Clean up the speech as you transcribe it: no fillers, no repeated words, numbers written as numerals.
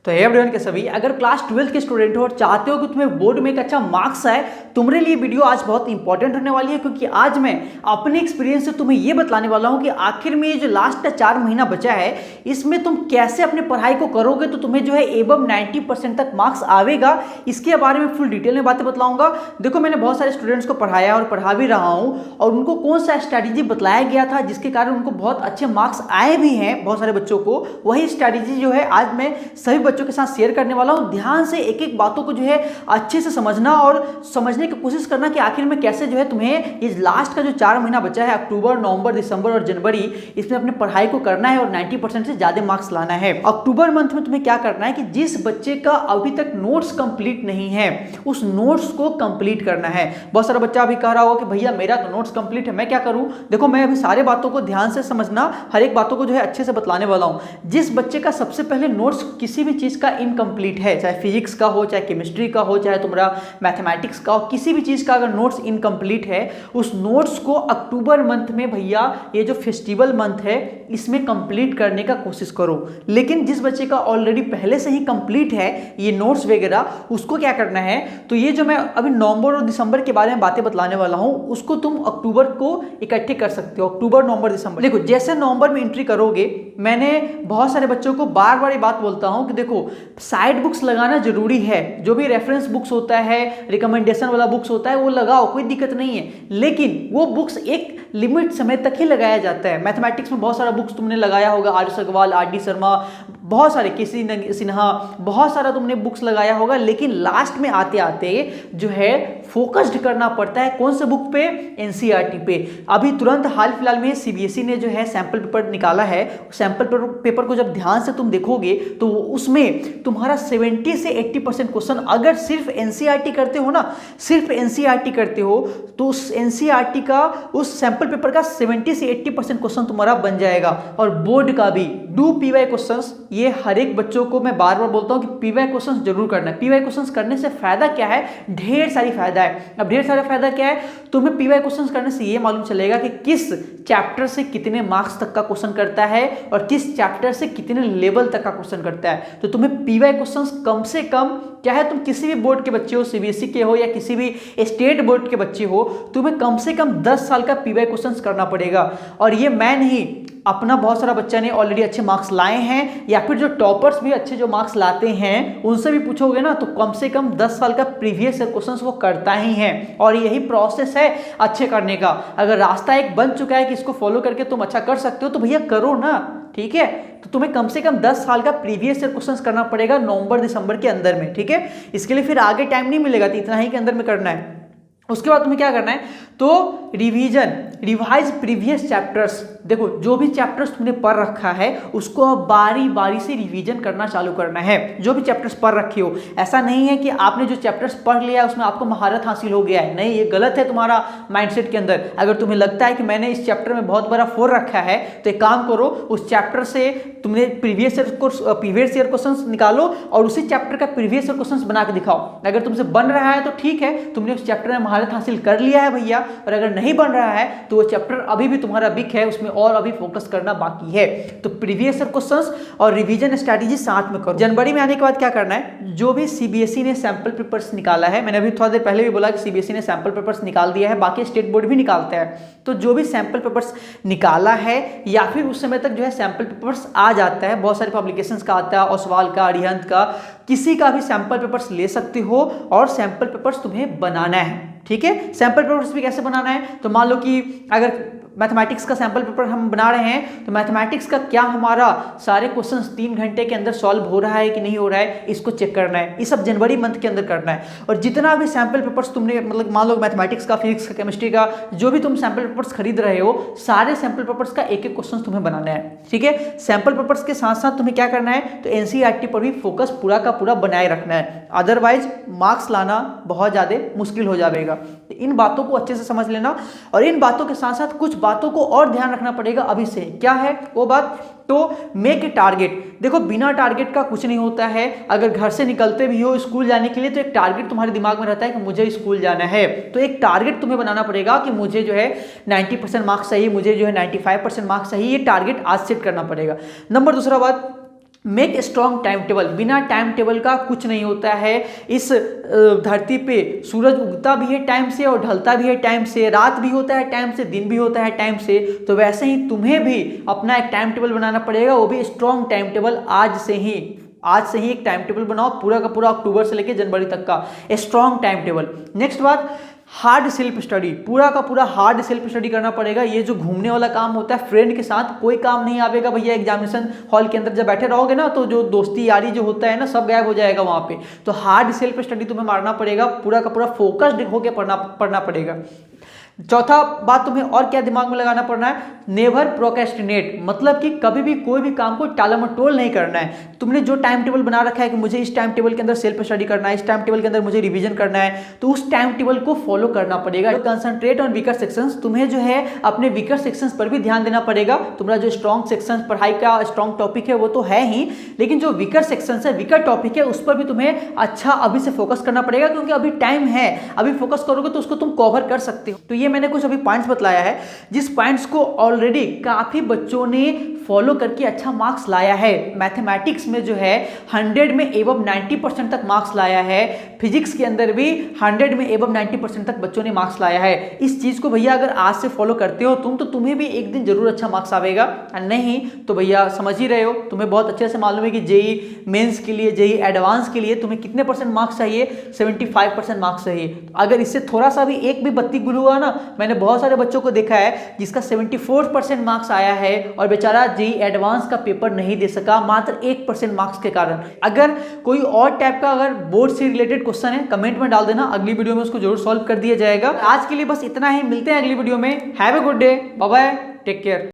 तो एवरीवन के सभी अगर क्लास 12 के स्टूडेंट हो और चाहते हो कि तुम्हें बोर्ड में एक अच्छा मार्क्स आए, तुम्हारे लिए वीडियो आज बहुत इंपॉर्टेंट होने वाली है, क्योंकि आज मैं अपने एक्सपीरियंस से तुम्हें ये बतलाने वाला हूं कि आखिर में ये जो लास्ट का 4 महीना बचा है इसमें तुम कैसे अपने पढ़ाई को करोगे तो तुम्हें जो है एबव 90% तक मार्क्स आवेगा। इसके बारे में फुल डिटेल में बातें बतलाऊंगा। देखो, मैंने बहुत सारे स्टूडेंट्स को पढ़ाया और पढ़ा भी रहा हूं और उनको कौन सा स्ट्रैटेजी बतलाया गया था जिसके कारण उनको बहुत अच्छे मार्क्स आए भी हैं बहुत सारे बच्चों को। वही स्ट्रैटेजी जो है आज मैं सभी बच्चों के साथ शेयर करने वाला हूं। ध्यान से एक एक बातों को जो है अच्छे से समझना और समझने की कोशिश करना कि आखिर में कैसे जो है तुम्हें इस लास्ट का जो 4 महीना बचा है, अक्टूबर, नवंबर, दिसंबर और जनवरी, इसमें अपने पढ़ाई को करना है और 90% से ज्यादा मार्क्स लाना है। अक्टूबर मंथ में तुम्हें क्या करना है कि जिस बच्चे का अभी तक नोट्स कंप्लीट नहीं है उस नोट्स को कंप्लीट करना है। बहुत सारा बच्चा अभी कह रहा हो कि भैया मेरा तो नोट्स कंप्लीट है, मैं क्या करूं। देखो, मैं अभी सारे बातों को ध्यान से समझना, हर एक बातों को जो है अच्छे से बतलाने वाला हूं। जिस बच्चे का सबसे पहले नोट्स किसी भी चीज का इनकम्प्लीट है, चाहे फिजिक्स का हो, चाहे केमिस्ट्री का हो, चाहे तुम्हारा मैथमेटिक्स का हो, किसी भी चीज का अगर नोट्स इनकम्प्लीट है उस नोट्स को अक्टूबर मंथ में भैया ये जो फेस्टिवल मंथ है इसमें कंप्लीट करने का कोशिश करो। लेकिन जिस बच्चे का ऑलरेडी पहले से ही कंप्लीट है ये नोट्स वगैरह, उसको क्या करना है, तो ये जो मैं अभी नवंबर और दिसंबर के बारे में बातें बतलाने वाला हूं उसको तुम अक्टूबर को इकट्ठे कर सकते हो। अक्टूबर, नवंबर, दिसंबर। देखो, जैसे नवंबर में एंट्री करोगे, मैंने बहुत सारे बच्चों को बार बार ये बात बोलता हूं कि देखो, साइड बुक्स लगाना जरूरी है। जो भी रेफरेंस बुक्स होता है, रिकमेंडेशन वाला बुक्स होता है, वो लगाओ, कोई दिक्कत नहीं है। लेकिन वो बुक्स एक लिमिट समय तक ही लगाया जाता है। मैथमेटिक्स में बहुत सारा बुक्स तुमने लगाया होगा, R S Agarwal, R D Sharma, बहुत सारे, केसी सिन्हा, बहुत सारा तुमने बुक्स लगाया होगा। लेकिन लास्ट में आते आते जो है फोकस्ड करना पड़ता है कौन से बुक पे, एनसीईआरटी पे। अभी तुरंत हाल फिलहाल में सीबीएसई ने जो है सैंपल पेपर निकाला है। सैंपल पेपर को जब ध्यान से तुम देखोगे तो उसमें तुम्हारा 70 से 80% क्वेश्चन, अगर सिर्फ एनसीईआरटी करते हो ना, सिर्फ एनसीईआरटी करते हो तो उस एनसीईआरटी का, उस सैंपल पेपर का 70 से 80% क्वेश्चन तुम्हारा बन जाएगा। और बोर्ड का भी डू पीवाई क्वेश्चंस, ये हर एक बच्चों को मैं बार बार बोलता हूं कि पीवाई क्वेश्चंस जरूर करना है। पीवाई क्वेश्चंस करने से फायदा क्या है, ढेर सारी फायदा है। अब ढेर सारा फायदा क्या है, तुम्हें पीवाई क्वेश्चंस करने से ये मालूम चलेगा कि किस चैप्टर से कितने मार्क्स तक का क्वेश्चन करता है और किस चैप्टर से कितने लेवल तक का क्वेश्चन करता है। तो तुम्हें पीवाई क्वेश्चंस कम से कम, चाहे तुम किसी भी बोर्ड के बच्चे हो, सीबीएसई के हो या किसी भी स्टेट बोर्ड के बच्चे हो, तुम्हें कम से कम 10 साल का पीवाई क्वेश्चंस करना पड़ेगा। और ये मैं नहीं, अपना बहुत सारा बच्चा ने ऑलरेडी अच्छे मार्क्स लाए हैं, या फिर जो टॉपर्स भी अच्छे जो मार्क्स लाते हैं उनसे भी पूछोगे ना तो कम से कम 10 साल का प्रीवियस ईयर क्वेश्चंस वो करता ही है। और यही प्रोसेस है अच्छे करने का। अगर रास्ता एक बन चुका है कि इसको फॉलो करके तुम अच्छा कर सकते हो तो भैया करो ना, ठीक है। तो तुम्हें कम से कम 10 साल का प्रीवियस ईयर क्वेश्चंस करना पड़ेगा नवंबर दिसंबर के अंदर में, ठीक है। इसके लिए फिर आगे टाइम नहीं मिलेगा, तो इतना ही के अंदर में करना है। उसके बाद तुम्हें क्या करना है, तो रिवाइज प्रीवियस चैप्टर्स। देखो, जो भी चैप्टर्स तुमने पढ़ रखा है उसको अब बारी बारी से रिवीजन करना चालू करना है। जो भी चैप्टर्स पढ़ रखे हो, ऐसा नहीं है कि आपने जो चैप्टर्स पढ़ लिया उसमें आपको महारत हासिल हो गया है, नहीं, ये गलत है तुम्हारा माइंडसेट के अंदर। अगर तुम्हें लगता है कि मैंने इस चैप्टर में बहुत बड़ा फोड़ रखा है तो एक काम करो, उस चैप्टर से तुमने प्रीवियस ईयर क्वेश्चंस निकालो और उसी चैप्टर का प्रीवियस ईयर क्वेश्चंस बना के दिखाओ। अगर तुमसे बन रहा है तो ठीक है, तुमने उस चैप्टर में महारत हासिल कर लिया है भैया। और अगर नहीं बन रहा है तो वो चैप्टर अभी भी तुम्हारा वीक है, उसमें और अभी फोकस करना बाकी है। तो प्रीवियस ईयर क्वेश्चंस और रिवीजन स्ट्रैटेजी साथ में करो। जनवरी में आने के बाद क्या करना है, जो भी सीबीएसई ने सैंपल पेपर्स निकाला है, मैंने अभी थोड़ा देर पहले भी बोला कि सीबीएसई ने सैंपल पेपर्स निकाल दिया है, बाकी स्टेट बोर्ड भी निकालते हैं। तो जो भी सैंपल पेपर्स निकाला है या फिर उस समय तक जो है सैंपल पेपर्स आ जाता है, बहुत सारे पब्लिकेशंस का आता है, ओसवाल का, अरिहंत का, किसी का भी सैंपल पेपर्स ले सकते हो और सैंपल पेपर्स तुम्हें बनाना है, ठीक है। सैंपल पेपर्स भी कैसे बनाना है, तो मान लो कि अगर मैथमेटिक्स का सैंपल पेपर हम बना रहे हैं तो मैथमेटिक्स का क्या हमारा सारे क्वेश्चंस 3 घंटे के अंदर सॉल्व हो रहा है कि नहीं हो रहा है, इसको चेक करना है। ये सब जनवरी मंथ के अंदर करना है। और जितना भी सैंपल पेपर्स तुमने, मतलब मान लो मैथमेटिक्स का, फिजिक्स का, केमिस्ट्री का, जो भी तुम सैंपल पेपर्स खरीद रहे हो, सारे सैंपल पेपर्स का एक एक क्वेश्चन तुम्हें बनाना है, ठीक है। सैंपल पेपर्स के साथ साथ तुम्हें क्या करना है, तो एनसीईआरटी पर भी फोकस पूरा का पूरा बनाए रखना है, अदरवाइज मार्क्स लाना बहुत ज्यादा मुश्किल हो जाएगा। इन बातों को अच्छे से समझ लेना और इन बातों के साथ साथ कुछ बातों को और ध्यान रखना पड़ेगा अभी से। क्या है वो बात, तो मेक ए टारगेट। देखो, बिना टारगेट का कुछ नहीं होता है। अगर घर से निकलते भी हो स्कूल जाने के लिए तो एक टारगेट तुम्हारे दिमाग में रहता है कि मुझे स्कूल जाना है, तो एक टारगेट तुम्हें बनाना पड़ेगा कि मुझे जो है 90% मार्क्स चाहिए, मुझे जो है 95% मार्क्स चाहिए। ये टारगेट आज सेट करना पड़ेगा। नंबर दूसरा बात, मेक स्ट्रॉन्ग टाइम टेबल। बिना टाइम टेबल का कुछ नहीं होता है। इस धरती पे सूरज उगता भी है टाइम से और ढलता भी है टाइम से, रात भी होता है टाइम से, दिन भी होता है टाइम से। तो वैसे ही तुम्हें भी अपना एक टाइम टेबल बनाना पड़ेगा, वो भी स्ट्रॉन्ग टाइम टेबल। आज से ही एक टाइम टेबल बनाओ, पूरा का पूरा अक्टूबर से लेकर जनवरी तक का स्ट्रॉन्ग टाइम टेबल। नेक्स्ट बात, हार्ड सेल्फ स्टडी। पूरा का पूरा हार्ड सेल्फ स्टडी करना पड़ेगा। ये जो घूमने वाला काम होता है फ्रेंड के साथ, कोई काम नहीं आवेगा भैया। एग्जामिनेशन हॉल के अंदर जब बैठे रहोगे ना, तो जो दोस्ती यारी जो होता है ना, सब गायब हो जाएगा वहां पे। तो हार्ड सेल्फ स्टडी तुम्हें मारना पड़ेगा, पूरा का पूरा फोकस्ड होकर पढ़ना पड़ेगा। चौथा बात, तुम्हें और क्या दिमाग में लगाना पड़ना है, नेवर प्रोक्रेस्टिनेट। मतलब कि कभी भी कोई भी काम को टालमटोल नहीं करना है। तुमने जो टाइम टेबल बना रखा है कि मुझे इस टाइम टेबल के अंदर सेल्फ स्टडी करना है, इस टाइम टेबल के अंदर मुझे रिवीजन करना है, तो उस टाइम टेबल को फॉलो करना पड़ेगा। Concentrate on weaker sections. तुम्हें जो है अपने वीकर सेक्शंस पर भी ध्यान देना पड़ेगा। तुम्हारा जो स्ट्रॉन्ग सेक्शंस, पढ़ाई का स्ट्रॉन्ग टॉपिक है वो तो है ही, लेकिन जो वीकर सेक्शंस है, वीकर टॉपिक है, उस पर भी तुम्हें अच्छा अभी से फोकस करना पड़ेगा, क्योंकि अभी टाइम है। अभी फोकस करोगे तो उसको तुम कवर कर सकते हो। तो ये मैंने कुछ अभी पॉइंट्स बतलाया है, जिस पॉइंट्स को ऑलरेडी काफी बच्चों ने फॉलो करके अच्छा मार्क्स लाया है। मैथमेटिक्स में जो है 100 में एबव 90% तक मार्क्स लाया है। फिजिक्स के अंदर भी 100 में एबव 90% तक बच्चों ने मार्क्स लाया है। इस चीज को भैया अगर आज से फॉलो करते हो तुम, तो तुम्हें भी एक दिन जरूर अच्छा मार्क्स आएगा। नहीं तो भैया समझ ही रहे हो, तुम्हें बहुत अच्छे से मालूम है कि जेई मेंस के लिए, जेई एडवांस के लिए तुम्हें कितने % मार्क्स चाहिए, 75% मार्क्स चाहिए। अगर इससे थोड़ा सा भी एक भी बत्ती गुल हुआ ना, मैंने बहुत सारे बच्चों को देखा है जिसका 74% मार्क्स आया है और बेचारा जेई एडवांस का पेपर नहीं दे सका, मात्र 1% मार्क्स के कारण। अगर कोई और टाइप का अगर बोर्ड से रिलेटेड क्वेश्चन है, कमेंट में डाल देना, अगली वीडियो में उसको जरूर सॉल्व कर दिया जाएगा। आज के लिए बस इतना ही, मिलते हैं अगली वीडियो में। Have a good day, bye bye, take care.